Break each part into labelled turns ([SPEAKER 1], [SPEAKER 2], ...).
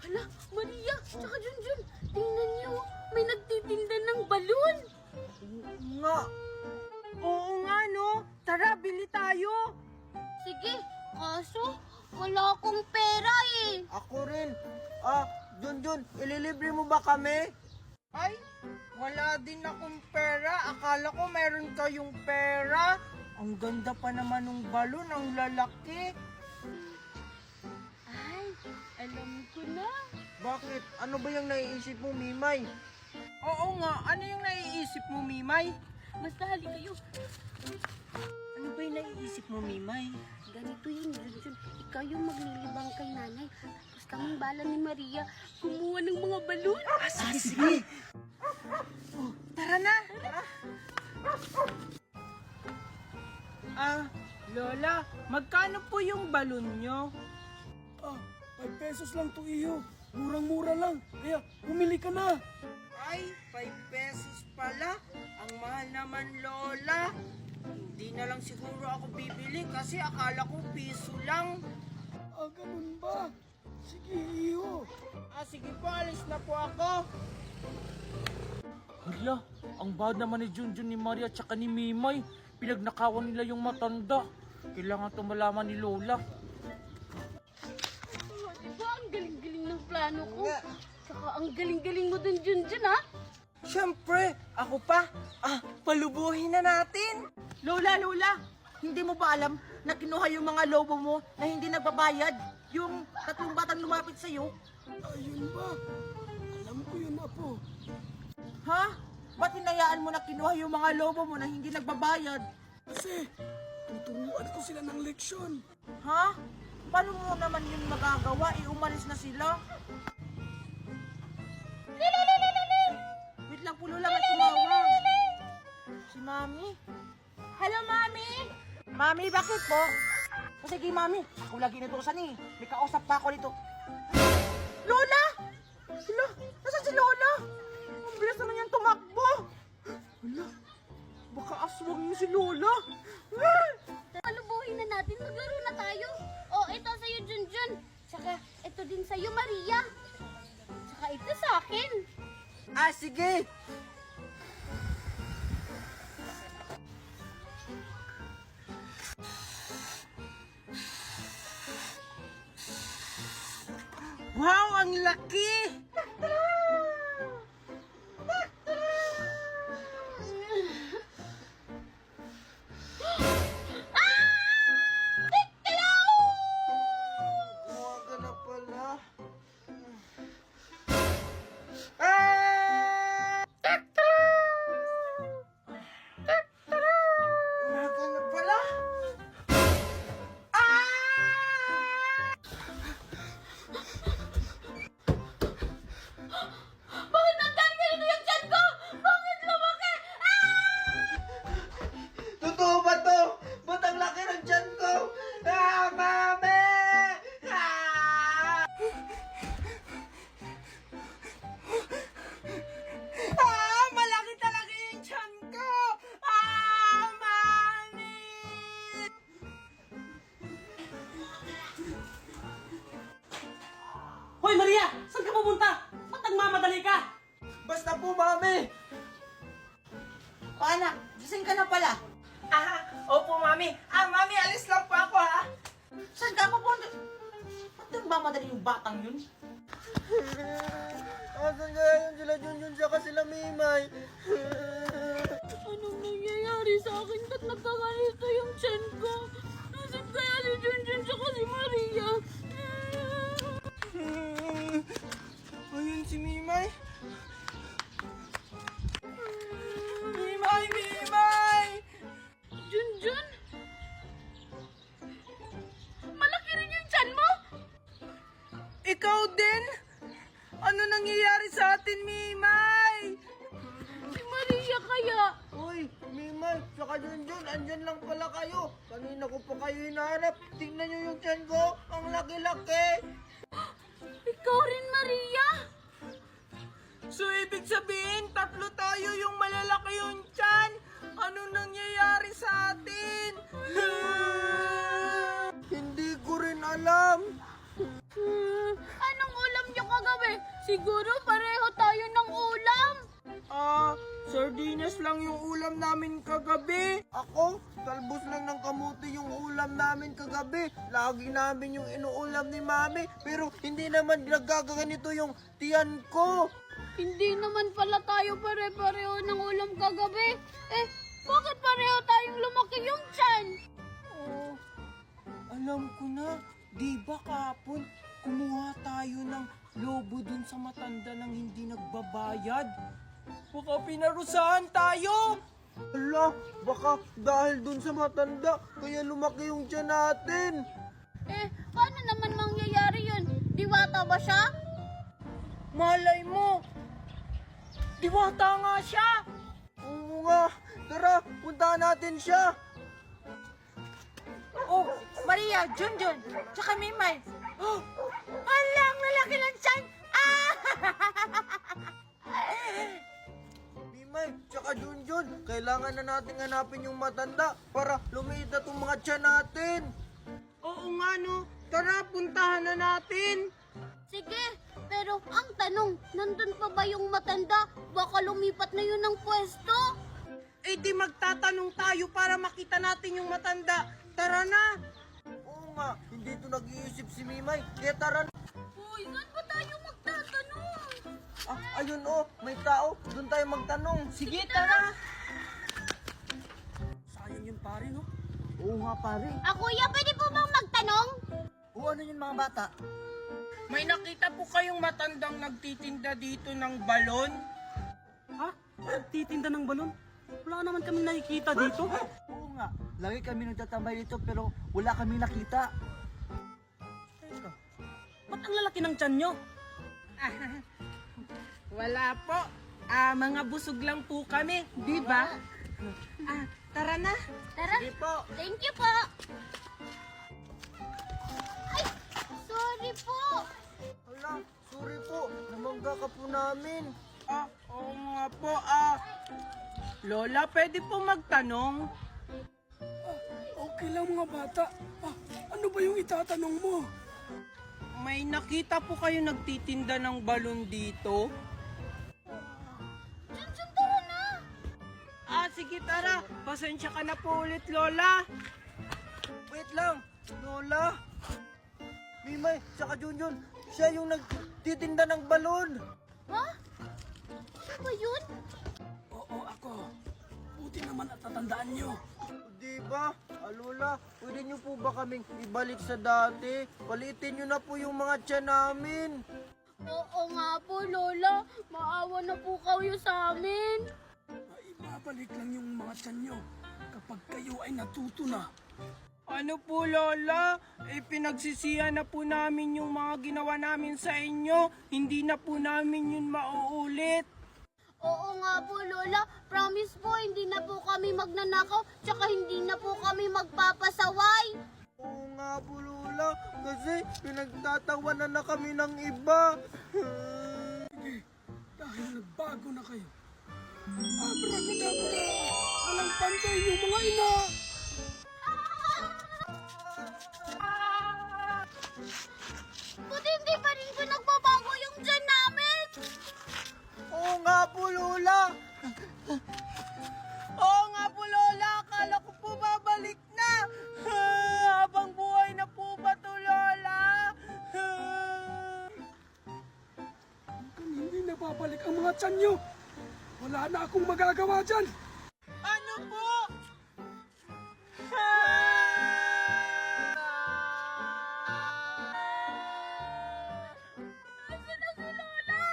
[SPEAKER 1] Hala, Maria, tsaka Junjun, tingnan niyo, may nagtitinda ng balon.
[SPEAKER 2] Nga. Oo nga, no? Tara, bili tayo.
[SPEAKER 1] Sige, kaso wala akong pera eh.
[SPEAKER 2] Ako rin. Junjun, ililibre mo ba kami? Ay, wala din akong pera. Akala ko meron kayong pera. Ang ganda pa naman ng balon, ang lalaki.
[SPEAKER 1] Ay, alam ko na.
[SPEAKER 2] Bakit? Ano ba yung naiisip mo, Mimay? Oo nga, ano yung naiisip mo, Mimay?
[SPEAKER 1] Mas hali kayo.
[SPEAKER 2] Ano ba yung naiisip mo, Mimay?
[SPEAKER 1] Ganito yun, Junjun. Ikaw yung maglilibang kay nanay. Tapos kaming bala ni Maria kumuha ng mga balon.
[SPEAKER 2] Sige. Tara na. Lola, magkano po yung balon nyo?
[SPEAKER 3] 5 pesos lang to iyo. Murang-mura lang. Kaya, bumili ka na.
[SPEAKER 2] Ay, 5 pesos pala. Ang mahal naman, Lola. Hindi na lang siguro ako bibili kasi akala ko piso lang.
[SPEAKER 3] Ganun ba? Sige, iyo.
[SPEAKER 2] Sige po, alis na po ako.
[SPEAKER 4] Hala, ang bad naman ni Junjun, ni Maria at saka ni Mimay. Pinagnakawan nila yung matanda. Kailangan ito malaman ni Lola.
[SPEAKER 1] Oh, diba, ang galing-galing ng plano ko. Tsaka ang galing-galing mo dun, Junjun, ha?
[SPEAKER 2] Siyempre, ako pa. Palubuhin na natin. Lola, hindi mo ba alam na kinuha yung mga lobo mo na hindi nagbabayad? Yung tatlong batang lumapit sa'yo?
[SPEAKER 3] Ayun ba? Alam ko yun, Apo.
[SPEAKER 2] Ha? Ba't hinayaan mo na kinuha yung mga lobo mo na hindi nagbabayad?
[SPEAKER 3] Kasi, tuturuan ko sila ng leksyon.
[SPEAKER 2] Ha? Paano mo naman yun magagawa? Umalis na sila. Wait lang po, Lola, may tumawag. Si Mami. Hello, Mami! Mami, bakit po? Sige, Mami. Ako lagi natusan eh. May kausap pa ako dito. Lola! Lola! Nasaan si Lola? Ang bilis naman yan tumakbo. Lola, baka aswang mo si Lola.
[SPEAKER 1] Palubuhin na natin, maglaro na tayo. Oh, ito sa'yo, Junjun. Tsaka ito din sa'yo, Maria. Tsaka ito sa akin.
[SPEAKER 2] Sige. Wow, ang laki! Umaga na pala. Umaga na pala.
[SPEAKER 1] Bakit nandang ganito yung tiyan ko? Bakit lumaki?
[SPEAKER 2] Totoo ba to? Ba't ang laki ng tiyan ko? Mami! Malaki talaga yung tiyan ko! Mami!
[SPEAKER 5] Hoy Maria! Saan ka pupunta? Ba't nagmamadali ka?
[SPEAKER 2] Basta po, Mami! Anak, gising ka na pala. Opo, Mami. Mami, alis lang po ako, ha? Saan ka pupunta? Ba't nagmamadali yung batang yun? Asan kaya yun sila Junjun saka sila Mimay?
[SPEAKER 1] Anong nangyayari sa akin? Ba't nagkaganito yung tiyan ko? Nasaan kaya si Junjun tsaka si Maria?
[SPEAKER 2] Ayun si Mimay. Mimay!
[SPEAKER 1] Junjun? Malaki rin yung tiyan mo?
[SPEAKER 2] Ikaw din? Ano nangyayari sa atin, Mimay?
[SPEAKER 1] Si Maria kaya?
[SPEAKER 2] Uy, Mimay, saka Junjun, andyan lang pala kayo. Kanina ko pa kayo hinahanap. Tingnan nyo yung tiyan ko. Ang laki-laki.
[SPEAKER 1] Ikaw rin, Maria?
[SPEAKER 2] So, ibig sabihin, tatlo tayo yung malalaki yung tiyan. Ano nangyayari sa atin? Hindi ko rin alam.
[SPEAKER 1] Anong ulam niyo Siguro pareho tayo ng ulam.
[SPEAKER 2] Sardinas lang yung ulam namin kagabi. Ako, talbos lang ng kamuti yung ulam namin kagabi. Lagi namin yung inuulam ni Mami. Pero hindi naman nagkakaganito yung tiyan ko.
[SPEAKER 1] Hindi naman pala tayo pare-pareho ng ulam kagabi. Eh, bakit pareho tayong lumaki yung tiyan?
[SPEAKER 2] Oh, alam ko na. Di ba kapon, kumuha tayo ng lobo dun sa matanda nang hindi nagbabayad? Baka pinarusahan tayo! Ala, baka dahil dun sa matanda, kaya lumaki yung tiyan natin.
[SPEAKER 1] Eh, paano naman mangyayari yun? Diwata ba siya?
[SPEAKER 2] Malay mo! Diwata nga siya! Oo nga! Tara, puntahan natin siya!
[SPEAKER 5] Oh, Maria, Junjun, tsaka Mimay. Oh, hala, ang lalaki ng tiyan.
[SPEAKER 2] Mimay, tsaka Junjun, kailangan na natin hanapin yung matanda para lumiit na itong mga tiyan natin. Oo nga no, tara, puntahan na natin.
[SPEAKER 1] Sige, pero ang tanong, nandun pa ba yung matanda? Baka lumipat na yun ng pwesto.
[SPEAKER 2] Eh di magtatanong tayo para makita natin yung matanda. Tara na! Oo nga, hindi ito nag-iisip si Mimay. Kaya tara na.
[SPEAKER 1] Uy, saan ba tayo magtatanong?
[SPEAKER 2] Ayun oh, may tao. Doon tayo magtanong. Sige, tara!
[SPEAKER 3] Sayang yun pare, no?
[SPEAKER 2] Oo nga pare.
[SPEAKER 1] Kuya, pwede po bang magtanong?
[SPEAKER 2] Oo, ano yun mga bata?
[SPEAKER 6] May nakita po kayong matandang nagtitinda dito ng balon?
[SPEAKER 5] Ha? Titinda ng balon? Wala naman kami nakikita dito.
[SPEAKER 2] Oo nga, lagi kami nagtatambay dito pero wala kami nakita.
[SPEAKER 5] Ba't ang lalaki ng tiyan nyo?
[SPEAKER 6] Wala po. Mga busog lang po kami, di ba? Tara na.
[SPEAKER 1] Tara.
[SPEAKER 2] Sige po.
[SPEAKER 1] Thank you po. Ay, sorry po.
[SPEAKER 2] Hala, sorry po. Namangga ka po namin.
[SPEAKER 6] Oo nga po. Lola, pwede po magtanong?
[SPEAKER 3] Okay lang mga bata. Ano ba yung itatanong mo?
[SPEAKER 6] May nakita po kayo nagtitinda ng balon dito?
[SPEAKER 1] Junjun, tara na.
[SPEAKER 6] Sige, tara. Pasensya ka na po ulit, Lola.
[SPEAKER 2] Wait lang, Lola. Mimay, tsaka Junjun, siya yung nagtitinda ng balon.
[SPEAKER 1] Ha? Ano ba yun?
[SPEAKER 3] Oo, ako. Buti naman at tatandaan nyo.
[SPEAKER 2] Di ba? Lola, pwede niyo po ba kaming ibalik sa dati? Palitin niyo na po yung mga tiyan namin.
[SPEAKER 1] Oo nga po, Lola. Maawa na po kayo sa amin.
[SPEAKER 3] Ibabalik lang yung mga tiyan nyo kapag kayo ay natuto na.
[SPEAKER 6] Ano po, Lola? Pinagsisihan na po namin yung mga ginawa namin sa inyo. Hindi na po namin yun mauulit.
[SPEAKER 1] Oo nga po, Lola. Promise po, hindi na po kami magnanakaw, tsaka hindi na po kami magpapasaway.
[SPEAKER 2] Oo nga po, Lola. Kasi pinagtatawanan na kami ng iba.
[SPEAKER 3] Sige, dahil nagbago na kayo. Abracadabra! Walang pantay yung mga ina!
[SPEAKER 1] Buti hindi pa rin po nagbabago yung dyan namin.
[SPEAKER 2] Oo nga po, Lola.
[SPEAKER 6] Oo nga po, Lola. Akala ko po babalik na. Habang buhay na po ba to, Lola?
[SPEAKER 3] Kung hindi nababalik ang mga tiyan nyo, wala na akong magagawa dyan.
[SPEAKER 6] Ano po?
[SPEAKER 1] Nasaan na si Lola?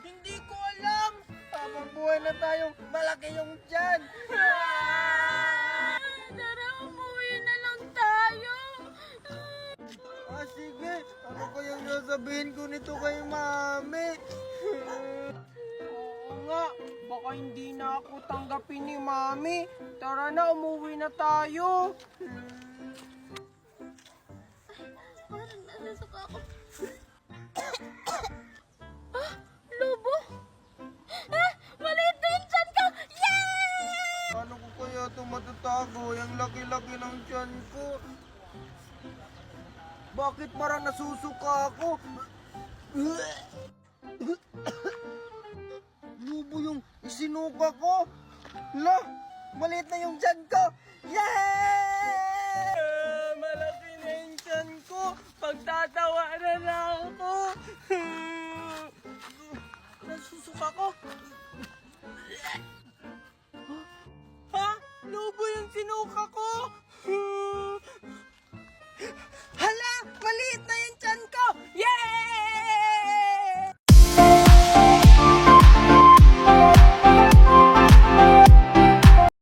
[SPEAKER 6] Hindi ko alam.
[SPEAKER 2] Habang buhay na tayong malaki yung tiyan.
[SPEAKER 1] Tara, umuwi na lang tayo.
[SPEAKER 2] Sige. Ano kayang sasabihin ko nito kay Mami?
[SPEAKER 6] Oo nga. Baka hindi na ako tanggapin ni Mami. Tara na, umuwi na tayo.
[SPEAKER 1] Parang nasasuka ako. Lobo? Maliit na yung tiyan ko! Yay!
[SPEAKER 2] Paano ko kaya ito matatago? Yung laki-laki ng tiyan ko. Bakit parang nasusuka ako?
[SPEAKER 7] Lubo yung isinuka ko. La, maliit na yung tiyan ko. Yay!
[SPEAKER 6] Malaki na yung tiyan ko. Pagtatawa na lang ako. Nasusuka ko. Ha? Lubo yung sinuka ko.